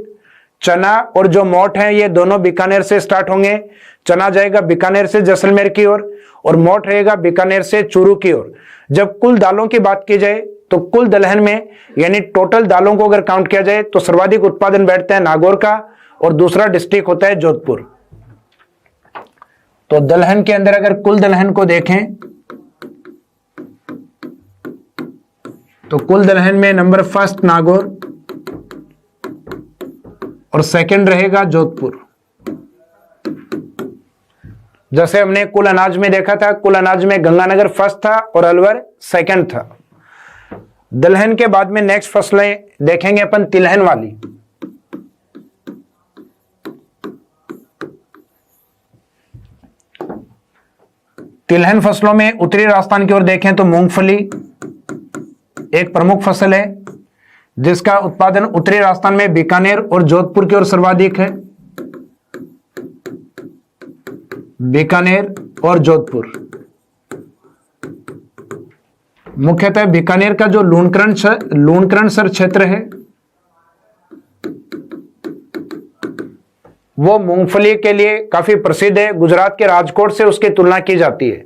चना और जो मोट है ये दोनों बीकानेर से स्टार्ट होंगे। चना जाएगा बीकानेर से जैसलमेर की ओर, और मोट रहेगा बीकानेर से चूरू की ओर। जब कुल दालों की बात की जाए तो कुल दलहन में यानी टोटल दालों को अगर काउंट किया जाए तो सर्वाधिक उत्पादन बैठता है नागौर का, और दूसरा डिस्ट्रिक्ट होता है जोधपुर। तो दलहन के अंदर अगर कुल दलहन को देखें तो कुल दलहन में नंबर फर्स्ट नागौर और सेकंड रहेगा जोधपुर। जैसे हमने कुल अनाज में देखा था, कुल अनाज में गंगानगर फर्स्ट था और अलवर सेकंड था। दलहन के बाद में नेक्स्ट फसलें देखेंगे अपन तिलहन वाली। तिलहन फसलों में उत्तरी राजस्थान की ओर देखें तो मूंगफली एक प्रमुख फसल है, जिसका उत्पादन उत्तरी राजस्थान में बीकानेर और जोधपुर की ओर सर्वाधिक है। बीकानेर और जोधपुर, मुख्यतः बीकानेर का जो लूणकरणसर क्षेत्र है वो मूंगफली के लिए काफी प्रसिद्ध है। गुजरात के राजकोट से उसकी तुलना की जाती है।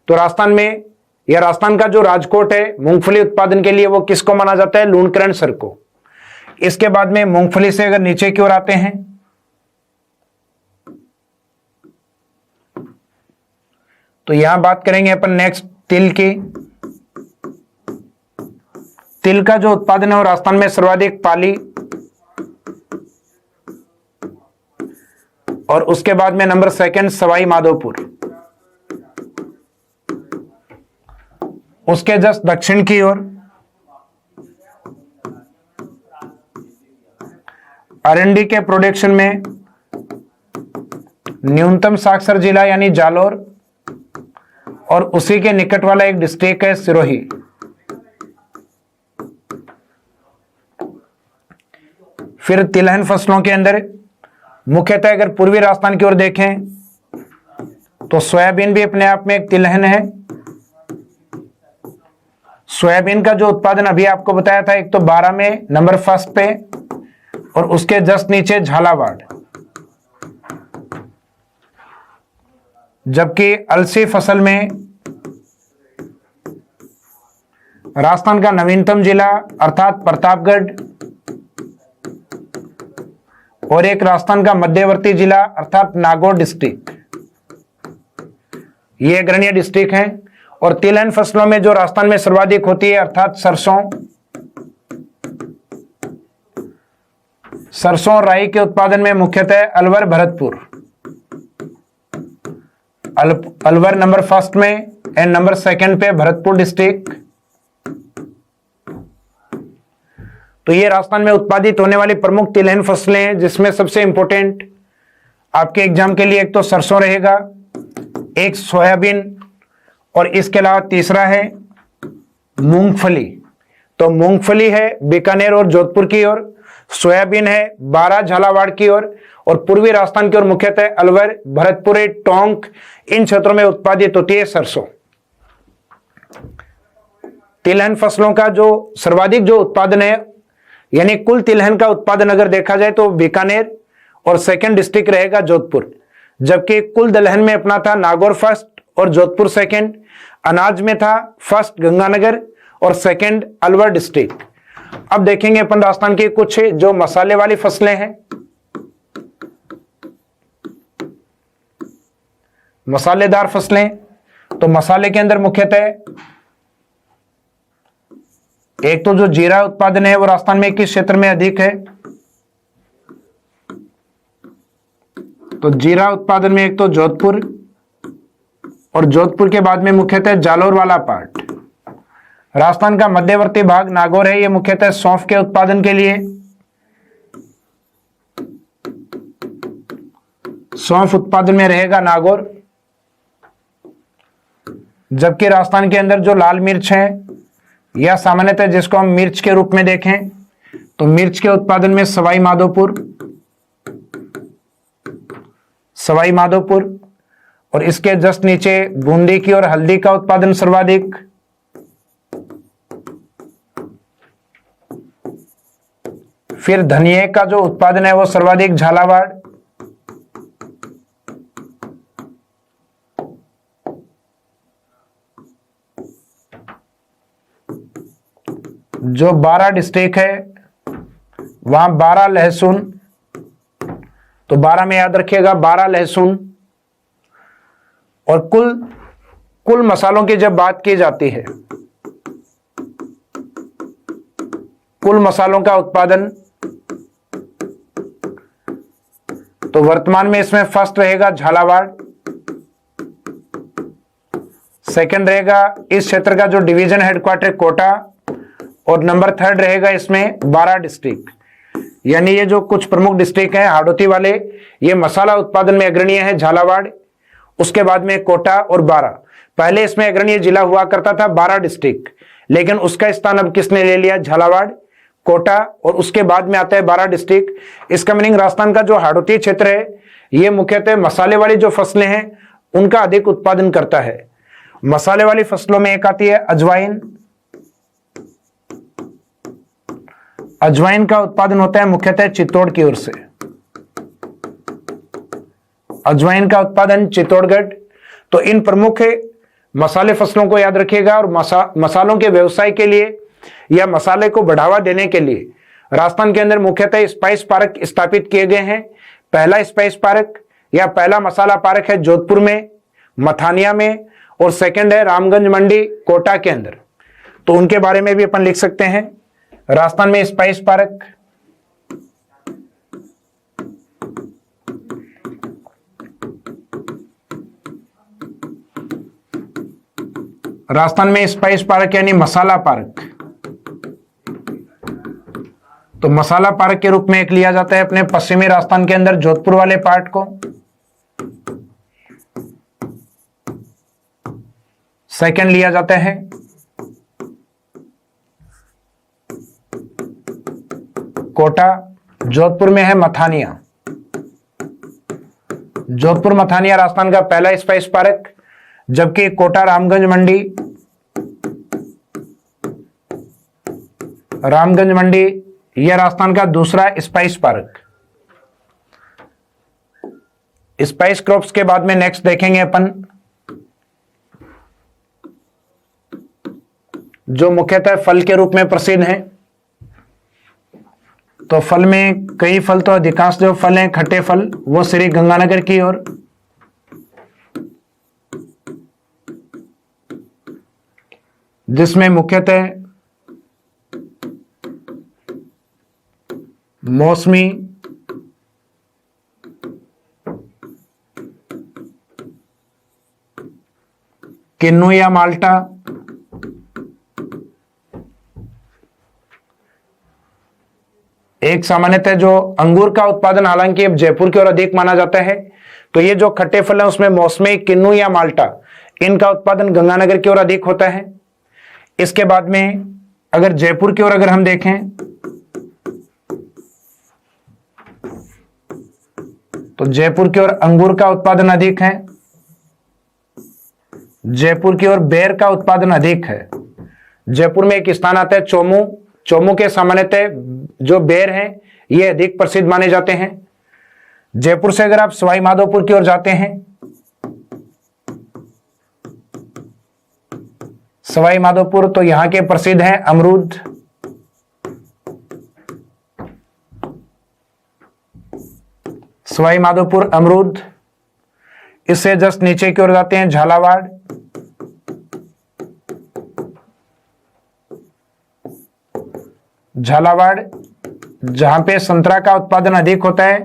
तो राजस्थान में या राजस्थान का जो राजकोट है मूंगफली उत्पादन के लिए वो किसको माना जाता है? लूणकरणसर को। इसके बाद में मूंगफली से अगर नीचे की ओर आते हैं तो यहां बात करेंगे अपन नेक्स्ट तिल की। तिल का जो उत्पादन है वो राजस्थान में सर्वाधिक पाली, और उसके बाद में नंबर सेकंड सवाई माधोपुर। उसके जस्ट दक्षिण की ओर अरंडी के प्रोडक्शन में न्यूनतम साक्षर जिला यानी जालोर, और उसी के निकट वाला एक डिस्ट्रिक्ट है सिरोही। फिर तिलहन फसलों के अंदर मुख्यतः अगर पूर्वी राजस्थान की ओर देखें तो सोयाबीन भी अपने आप में एक तिलहन है। सोयाबीन का जो उत्पादन अभी आपको बताया था, एक तो 12 में नंबर फर्स्ट पे, और उसके जस्ट नीचे झालावाड़। जबकि अलसी फसल में राजस्थान का नवीनतम जिला अर्थात प्रतापगढ़, और एक राजस्थान का मध्यवर्ती जिला अर्थात नागौर डिस्ट्रिक्ट, ये अग्रणीय डिस्ट्रिक्ट हैं। और तिलहन फसलों में जो राजस्थान में सर्वाधिक होती है अर्थात सरसों और राई के उत्पादन में मुख्यतः अलवर, भरतपुर। अलवर नंबर फर्स्ट में एंड नंबर सेकंड पे भरतपुर डिस्ट्रिक्ट। तो ये राजस्थान में उत्पादित होने वाली प्रमुख तिलहन फसलें हैं, जिसमें सबसे इंपॉर्टेंट आपके एग्जाम के लिए एक तो सरसों रहेगा, एक सोयाबीन, और इसके अलावा तीसरा है मूंगफली। तो मूंगफली है बीकानेर और जोधपुर की ओर, सोयाबीन है 12 झालावाड़ की ओर, और पूर्वी राजस्थान की ओर मुख्यतः अलवर, भरतपुर, टोंक, इन क्षेत्रों में उत्पादित होती है सरसों। तिलहन फसलों का जो सर्वाधिक जो उत्पादन है, यानी कुल तिलहन का उत्पादन अगर देखा जाए तो बीकानेर और सेकंड डिस्ट्रिक्ट रहेगा जोधपुर, जबकि कुल दलहन में अपना था नागौर फर्स्ट और जोधपुर सेकंड। अनाज में था फर्स्ट गंगानगर और सेकंड अलवर डिस्ट्रिक्ट। अब देखेंगे अपन राजस्थान की कुछ जो मसाले वाली फसलें हैं। मसालेदार फसलें, तो मसाले के अंदर मुख्यतः एक तो जो जीरा उत्पादन है वो राजस्थान में किस क्षेत्र में अधिक है? तो जीरा उत्पादन में एक तो जोधपुर, और जोधपुर के बाद में मुख्यतः जालोर वाला पार्ट। राजस्थान का मध्यवर्ती भाग नागौर है, ये मुख्यतः सौंफ के उत्पादन के लिए, सौंफ उत्पादन में रहेगा नागौर। जबकि राजस्थान के अंदर जो लाल मिर्च है, या सामान्यतः जिसको हम मिर्च के रूप में देखें तो मिर्च के उत्पादन में सवाई माधोपुर, और इसके जस्ट नीचे बूंदी की और हल्दी का उत्पादन सर्वाधिक। फिर धनिये का जो उत्पादन है वो सर्वाधिक झालावाड़। जो 12 डिस्ट्रिक्ट है वहां 12 लहसुन, तो 12 में याद रखिएगा 12 लहसुन। और कुल मसालों की जब बात की जाती है, कुल मसालों का उत्पादन, तो वर्तमान में इसमें फर्स्ट रहेगा झालावाड़, सेकंड रहेगा इस क्षेत्र का जो डिवीजन हेडक्वार्टर कोटा, और नंबर थर्ड रहेगा इसमें 12 डिस्ट्रिक्ट। यानी ये जो कुछ प्रमुख डिस्ट्रिक्ट हैं हाड़ौती वाले, ये मसाला उत्पादन में अग्रणीय है झालावाड़, उसके बाद में कोटा और 12। पहले इसमें अग्रणीय जिला हुआ करता था 12 डिस्ट्रिक्ट, लेकिन उसका स्थान अब किसने ले लिया? झालावाड़। कोटा और उसके बाद में आता है 12 डिस्ट्रिक्ट। इसका मीनिंग राजस्थान का जो हाड़ौती क्षेत्र है ये मुख्यतः मसाले वाली जो फसलें हैं उनका अधिक उत्पादन करता है। मसाले वाली फसलों में एक आती है अजवाइन। अजवाइन का उत्पादन होता है मुख्यतः चित्तौड़ की ओर से। अजवाइन का उत्पादन चित्तौड़गढ़। तो इन प्रमुख मसाले फसलों को याद रखिएगा और मसालों के व्यवसाय के लिए या मसाले को बढ़ावा देने के लिए राजस्थान के अंदर मुख्यतः स्पाइस पार्क स्थापित किए गए हैं। पहला स्पाइस पार्क या पहला मसाला पार्क है जोधपुर में, मथानिया में, और सेकंड है रामगंज मंडी कोटा के अंदर। तो उनके बारे में भी अपन लिख सकते हैं। राजस्थान में स्पाइस पार्क, राजस्थान में स्पाइस पार्क यानी मसाला पार्क। तो मसाला पार्क के रूप में एक लिया जाता है अपने पश्चिमी राजस्थान के अंदर जोधपुर वाले पार्ट को। सेकंड लिया जाता है कोटा। जोधपुर में है मथानिया। जोधपुर मथानिया राजस्थान का पहला स्पाइस पार्क, जबकि कोटा रामगंज मंडी, रामगंज मंडी यह राजस्थान का दूसरा स्पाइस पार्क। स्पाइस क्रॉप्स के बाद में नेक्स्ट देखेंगे अपन जो मुख्यतः फल के रूप में प्रसिद्ध हैं। तो फल में कई फल, तो अधिकांश जो फल हैं खट्टे फल वो श्री गंगानगर की ओर, जिसमें मुख्यतः मौसमी, किन्नू या माल्टा, एक सामान्यतः जो अंगूर का उत्पादन हालांकि अब जयपुर की ओर अधिक माना जाता है। तो ये जो खट्टे फल है उसमें मौसमी, किन्नू या माल्टा, इनका उत्पादन गंगानगर की ओर अधिक होता है। इसके बाद में अगर जयपुर की ओर अगर हम देखें तो जयपुर की ओर अंगूर का उत्पादन अधिक है। जयपुर की ओर बेर का उत्पादन अधिक है। जयपुर में एक स्थान आता है चोमू। चोमू के सामान्यतः जो बेर हैं ये अधिक प्रसिद्ध माने जाते हैं। जयपुर से अगर आप सवाई माधोपुर की ओर जाते हैं, सवाई माधोपुर, तो यहां के प्रसिद्ध हैं अमरूद। सवाई माधोपुर अमरूद। इससे जस्ट नीचे की ओर जाते हैं झालावाड़। झालावाड़ जहां पे संतरा का उत्पादन अधिक होता है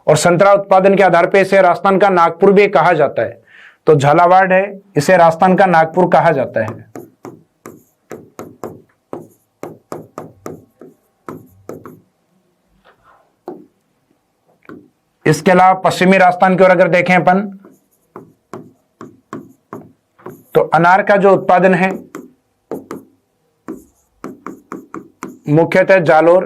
और संतरा उत्पादन के आधार पे इसे राजस्थान का नागपुर भी कहा जाता है। तो झालावाड़ है, इसे राजस्थान का नागपुर कहा जाता है। इसके अलावा पश्चिमी राजस्थान की ओर अगर देखें अपन तो अनार का जो उत्पादन है मुख्यतः जालोर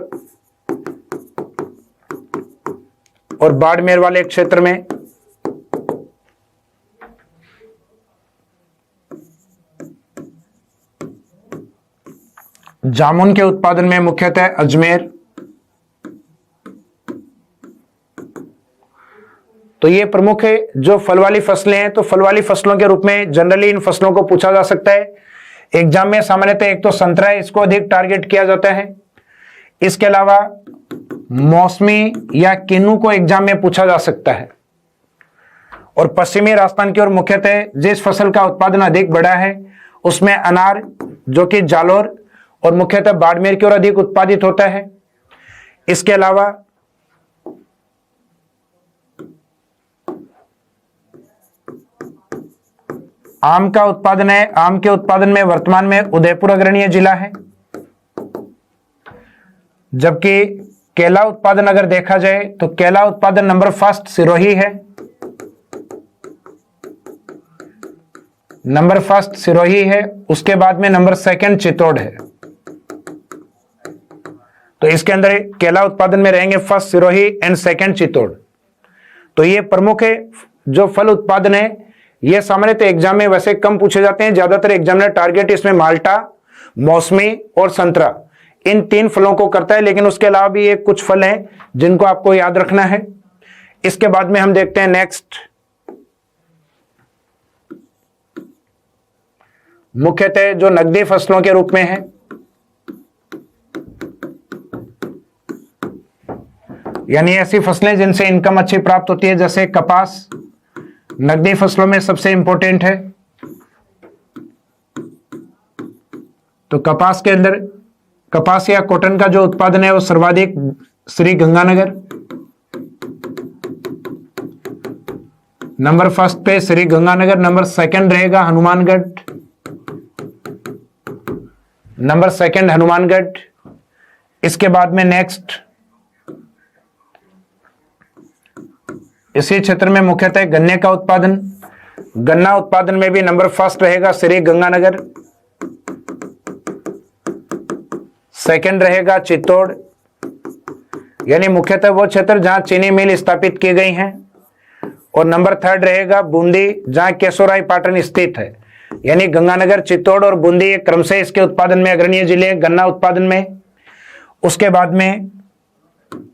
और बाड़मेर वाले क्षेत्र में। जामुन के उत्पादन में मुख्यतः अजमेर। तो ये प्रमुख है जो फल वाली फसलें हैं। तो फल वाली फसलों के रूप में जनरली इन फसलों को पूछा जा सकता है एग्जाम में। सामान्यतः एक तो संतरा है, इसको अधिक टारगेट किया जाता है। इसके अलावा मौसमी या किन्नू को एग्जाम में पूछा जा सकता है। और पश्चिमी राजस्थान की ओर मुख्यतः जिस फसल का उत्पादन अधिक बढ़ा है उसमें अनार, जो कि जालोर और मुख्यतः बाड़मेर की ओर अधिक उत्पादित होता है। इसके अलावा आम का उत्पादन है। आम के उत्पादन में वर्तमान में उदयपुर अग्रणीय जिला है, जबकि केला उत्पादन अगर देखा जाए तो केला उत्पादन नंबर फर्स्ट सिरोही है। नंबर फर्स्ट सिरोही है, उसके बाद में नंबर सेकंड चित्तौड़ है। तो इसके अंदर केला उत्पादन में रहेंगे first Sirohi and second Chittor. तो ये प्रमुख जो फल उत्पादन है, ये सामान्यतः एग्जाम में वैसे कम पूछे जाते हैं। ज्यादातर एग्जामिनर टारगेट इसमें माल्टा, मौसमी और संतरा, इन 3 फलों को करता है, लेकिन उसके अलावा भी ये कुछ फल हैं जिनको आपको याद रखना है। इसके बाद में हम देखते हैं नेक्स्ट, मुख्यतः जो नकदी फसलों के रूप में है, यानी ऐसी फसलें जिनसे इनकम अच्छी प्राप्त होती है, जैसे कपास नकदी फसलों में सबसे इंपॉर्टेंट है। तो कपास के अंदर कपास या कॉटन का जो उत्पादन है वो सर्वाधिक श्री गंगानगर, नंबर फर्स्ट पे श्री गंगानगर, नंबर सेकंड रहेगा हनुमानगढ़, नंबर सेकंड हनुमानगढ़। इसके बाद में नेक्स्ट, इसी क्षेत्र में मुख्यतः गन्ने का उत्पादन, गन्ना उत्पादन में भी नंबर फर्स्ट रहेगा श्री गंगानगर, सेकंड रहेगा चित्तौड़, यानी मुख्यतः वो क्षेत्र जहां चीनी मिल स्थापित की गई हैं, और नंबर थर्ड रहेगा बूंदी, जहां केशोराय पाटन स्थित है। यानी गंगानगर, चित्तौड़ और बूंदी एक क्रम से इसके उत्पादन में अग्रणीय जिले हैं गन्ना उत्पादन में। उसके बाद में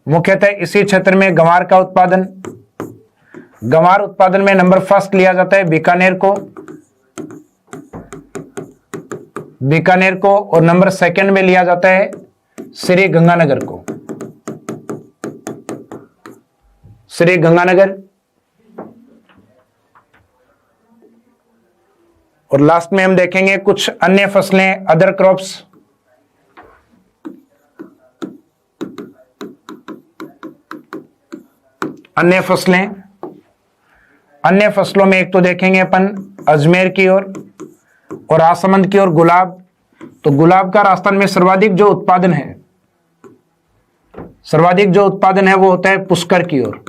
मुख्यतः इसी क्षेत्र में गंवार का उत्पादन, गंवार उत्पादन में नंबर फर्स्ट लिया जाता है बीकानेर को, बीकानेर को, और नंबर सेकंड में लिया जाता है श्री गंगानगर को, श्री गंगानगर। और लास्ट में हम देखेंगे कुछ अन्य फसलें, अदर क्रॉप्स। अन्य फसलें, अन्य फसलों में एक तो देखेंगे अपन अजमेर की ओर और राजसमंद की ओर गुलाब। तो गुलाब का राजस्थान में सर्वाधिक जो उत्पादन है, सर्वाधिक जो उत्पादन है वो होता है पुष्कर की ओर।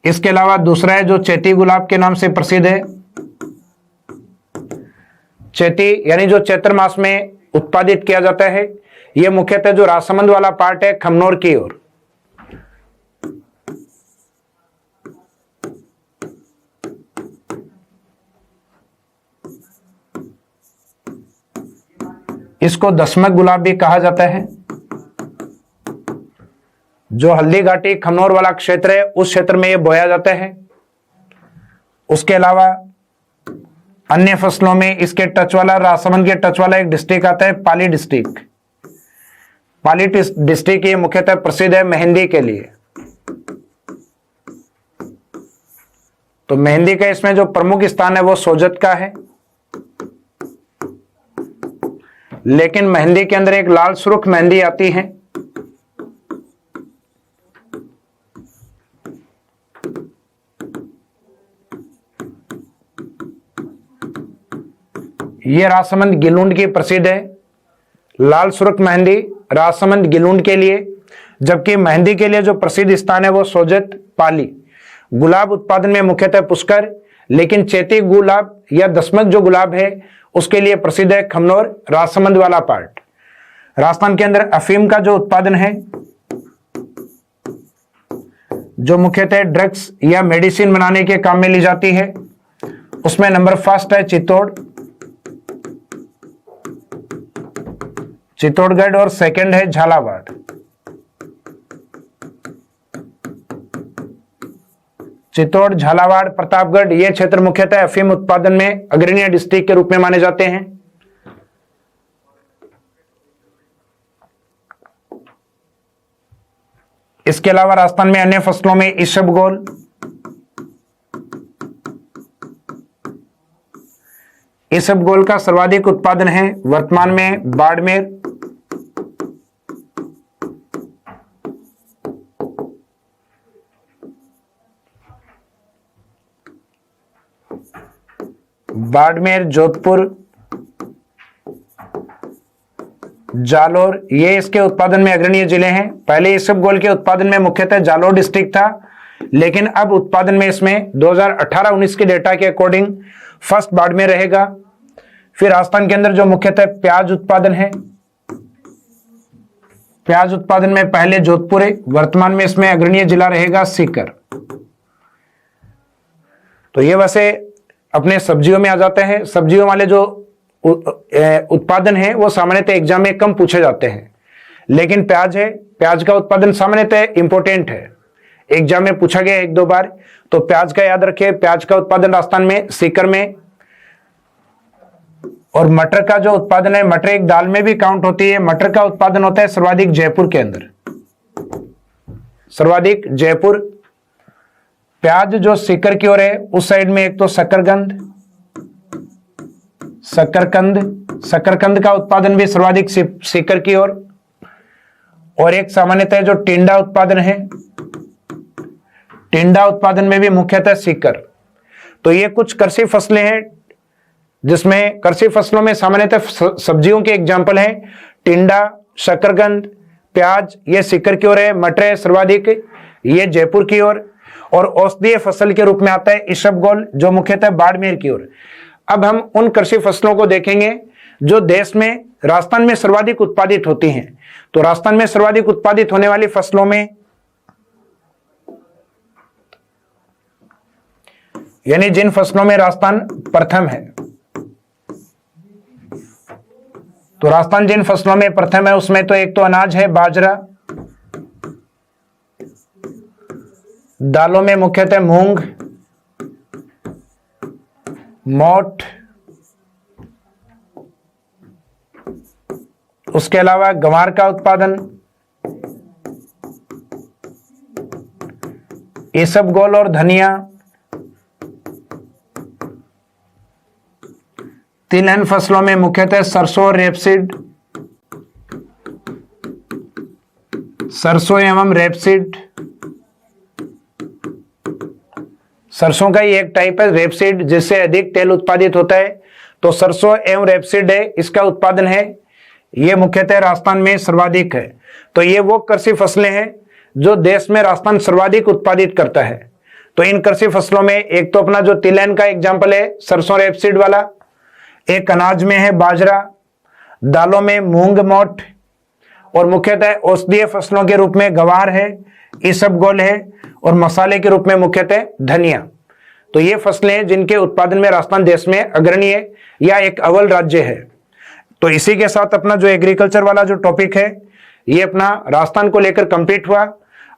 इसके अलावा दूसरा है जो चैती गुलाब के नाम से प्रसिद्ध है। चैती यानी जो चैत्र मास में उत्पादित किया जाता है, यह मुख्यतः जो राजसमंद वाला पार्ट है खमनोर की ओर। इसको दशमक गुलाब भी कहा जाता है। जो हल्दी घाटी खमनोर वाला क्षेत्र है उस क्षेत्र में यह बोया जाता है। उसके अलावा अन्य फसलों में इसके टच वाला, राजसमंद के टच वाला एक डिस्ट्रिक्ट आता है पाली डिस्ट्रिक्ट। पाली डिस्ट्रिक्ट ये मुख्यतः प्रसिद्ध है मेहंदी के लिए। तो मेहंदी का इसमें जो प्रमुख स्थान है वो सोजत का है, लेकिन मेहंदी के अंदर एक लाल सुर्ख मेहंदी आती है। ये राजसमंद गिलुंड की प्रसिद्ध है, लाल सुर्ख मेहंदी राजसमंद गिलुंड के लिए, जबकि मेहंदी के लिए जो प्रसिद्ध स्थान है वो सोजत पाली। गुलाब उत्पादन में मुख्यतः पुष्कर, लेकिन चैती गुलाब या दशमक जो गुलाब है उसके लिए प्रसिद्ध है खमनोर, राजसमंद वाला पार्ट। राजस्थान के अंदर अफीम का जो उत्पादन है, जो मुख्यतः ड्रग्स या मेडिसिन बनाने के काम में ली जाती है, उसमें नंबर फर्स्ट है चित्तौड़गढ़ और सेकंड है झालावाड़। चित्तौड़, झालावाड़, प्रतापगढ़ ये क्षेत्र मुख्यतः अफीम उत्पादन में अग्रणीय डिस्ट्रिक्ट के रूप में माने जाते हैं। इसके अलावा राजस्थान में अन्य फसलों में इसबगोल, इसबगोल का सर्वाधिक उत्पादन है वर्तमान में बाड़मेर। बाड़मेर, जोधपुर, जालोर ये इसके उत्पादन में अग्रणीय जिले हैं। पहले इसबगोल के उत्पादन में मुख्यतः जालोर डिस्ट्रिक्ट था, लेकिन अब उत्पादन में इसमें 2018-19 के डेटा के अकॉर्डिंग फर्स्ट बाड़मेर रहेगा, फिर राजस्थान के अंदर जो मुख्यतः प्याज उत्पादन है, प्याज उत्पादन में पहले जोधपुर है, वर्तमान में इसमें अग्रणीय जिला रहेगा सीकर। तो ये वैसे अपने सब्जियों में आ जाते हैं। सब्जियों वाले जो उत्पादन है वो सामान्यतः एग्जाम में कम पूछे जाते हैं, लेकिन प्याज है, प्याज का उत्पादन सामान्यतः इंपॉर्टेंट है, एग्जाम में पूछा गया एक दो बार। तो प्याज का याद रखिए, प्याज का उत्पादन राजस्थान में सीकर में। और मटर का जो उत्पादन है, मटर एक दाल में भी काउंट होती है, मटर का उत्पादन होता है सर्वाधिक जयपुर के अंदर, सर्वाधिक जयपुर। प्याज जो सीकर की ओर है उस साइड में एक तो शकरकंद, शकरकंद का उत्पादन भी सर्वाधिक सीकर की ओर। और एक सामान्यतः जो टिंडा उत्पादन है, टिंडा उत्पादन में भी मुख्यतः सीकर। तो ये कुछ कृषि फसलें हैं जिसमें कृषि फसलों में सामान्यतः सब्जियों के एग्जाम्पल हैं टिंडा, शकरकंद, प्याज, ये सीकर की ओर है। मटर सर्वाधिक ये जयपुर की ओर। और औषधीय फसल के रूप में आता है इसबगोल, जो मुख्यतः बाड़मेर की ओर। अब हम उन कृषि फसलों को देखेंगे जो देश में राजस्थान में सर्वाधिक उत्पादित होती हैं। तो राजस्थान में सर्वाधिक उत्पादित होने वाली फसलों में, यानी जिन फसलों में राजस्थान प्रथम है, तो राजस्थान जिन फसलों में प्रथम है उसमें तो एक तो अनाज है बाजरा, दालों में मुख्यतः मूंग, मोठ, उसके अलावा गंवार का उत्पादन, इसबगोल और धनिया, तिलहन फसलों में मुख्यतः सरसों और रेपसीड, सरसों एवं रेपसीड। सरसों का ही एक टाइप है रेपसीड जिससे अधिक तेल उत्पादित होता है। तो सरसों एवं रेपसीड है, इसका उत्पादन है, ये मुख्यतः राजस्थान में सर्वाधिक है। तो ये वो कृषि फसलें हैं जो देश में राजस्थान सर्वाधिक उत्पादित करता है। तो इन कृषि फसलों में एक तो अपना जो तिलहन का एग्जाम्पल है सरसों रेपसीड वाला, एक अनाज में है बाजरा, दालों में मूंग मोठ, और मुख्यतः औषधीय फसलों के रूप में गंवार है, इसबगोल है, और मसाले के रूप में मुख्यतः धनिया। तो ये फसलें हैं जिनके उत्पादन में राजस्थान देश में अग्रणीय या एक अव्वल राज्य है। तो इसी के साथ अपना जो एग्रीकल्चर वाला जो टॉपिक है ये अपना राजस्थान को लेकर कंप्लीट हुआ।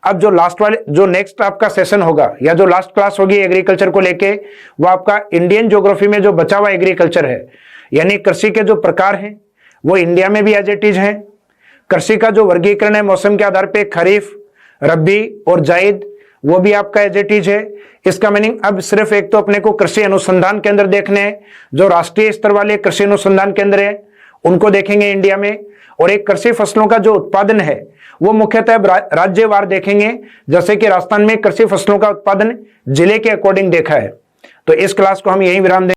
अब जो लास्ट वाले जो नेक्स्ट आपका सेशन होगा या जो लास्ट क्लास होगी एग्रीकल्चर को लेके, वो आपका इंडियन ज्योग्राफी में जो बचा हुआ एग्रीकल्चर है, यानी कृषि के जो प्रकार हैं वो इंडिया में भी एज इट इज है। कृषि का जो वर्गीकरण है मौसम के आधार पे, खरीफ, रबी और जायद, वो भी आपका एज इट इज है। इसका मीनिंग अब सिर्फ एक तो अपने को कृषि अनुसंधान केंद्र देखने हैं, जो राष्ट्रीय स्तर वाले कृषि अनुसंधान केंद्र है उनको देखेंगे इंडिया में, और एक कृषि फसलों का जो उत्पादन है वो मुख्यतः राज्यवार देखेंगे, जैसे कि राजस्थान में कृषि फसलों का उत्पादन जिले के अकॉर्डिंग देखा है। तो इस क्लास को हम यही विराम देंगे।